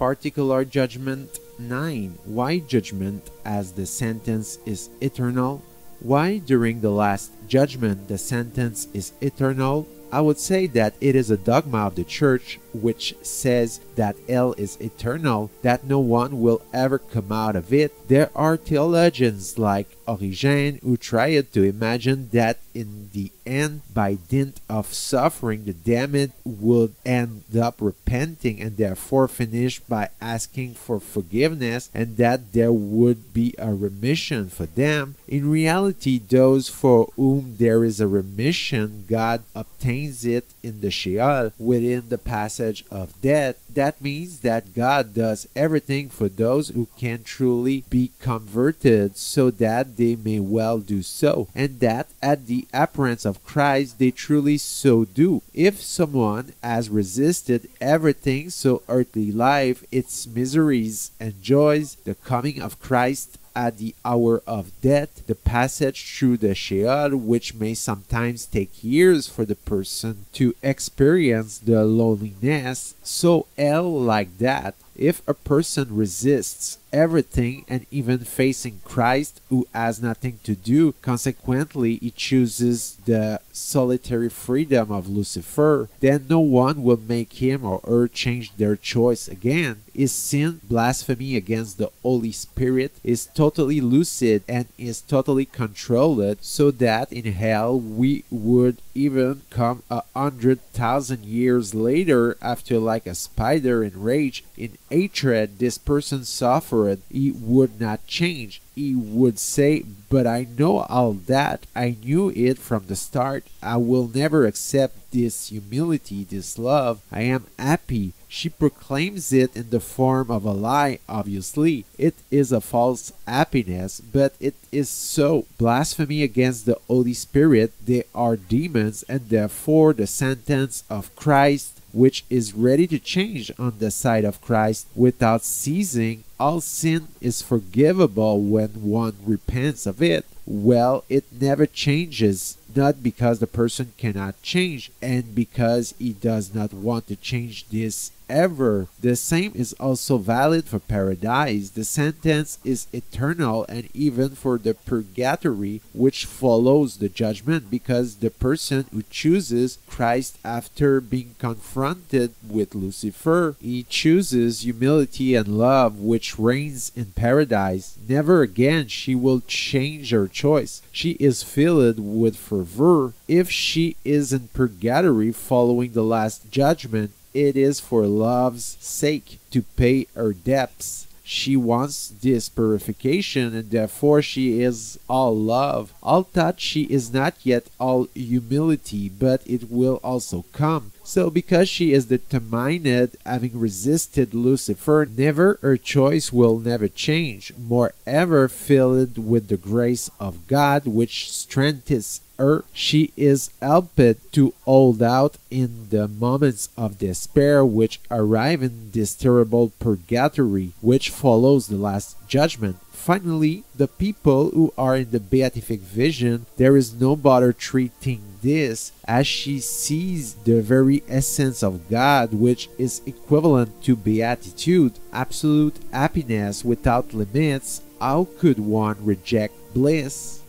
particular judgment. 9. Why judgment, as the sentence is eternal? Why during the last judgment the sentence is eternal? I would say that it is a dogma of the church which says that hell is eternal, that no one will ever come out of it. There are theologians like Origen who tried to imagine that in the end, by dint of suffering, the damned would end up repenting and therefore finish by asking for forgiveness, and that there would be a remission for them. In reality, those for whom there is a remission, God obtains it in the Sheol, within the passage of death. That means that God does everything for those who can truly be converted, so that they may well do so, and that at the appearance of Christ they truly so do. If someone has resisted everything so earthly life, its miseries and joys, the coming of Christ at the hour of death, the passage through the Sheol, which may sometimes take years for the person to experience the loneliness, so hell like that. If a person resists everything and even facing Christ, who has nothing to do, consequently he chooses the solitary freedom of Lucifer, then no one will make him or her change their choice again. His sin, blasphemy against the Holy Spirit, is totally lucid and is totally controlled, so that in hell we would even come 100,000 years later, after like a spider in rage, in hatred this person suffered, he would not change. He would say, but I know all that, I knew it from the start, I will never accept this humility, this love, I am happy. She proclaims it in the form of a lie, obviously. It is a false happiness, but it is so. Blasphemy against the Holy Spirit, they are demons, and therefore the sentence of Christ, which is ready to change on the side of Christ without ceasing. All sin is forgivable when one repents of it. Well, it never changes, not because the person cannot change, and because he does not want to change this ever. The same is also valid for paradise. The sentence is eternal, and even for the purgatory, which follows the judgment, because the person who chooses Christ after being confronted with Lucifer, he chooses humility and love, which reigns in paradise. Never again she will change her choice. She is filled with fervour. If she is in purgatory following the last judgment, it is for love's sake, to pay her debts. She wants this purification, and therefore she is all love. All that she is not yet all humility, but it will also come. So because she is determined, having resisted Lucifer, never her choice will never change. Moreover, filled with the grace of God, which strengthens her, she is helped to hold out in the moments of despair which arrive in this terrible purgatory, which follows the last judgment. Finally, the people who are in the beatific vision, there is no bother treating this, as she sees the very essence of God, which is equivalent to beatitude, absolute happiness without limits. How could one reject bliss?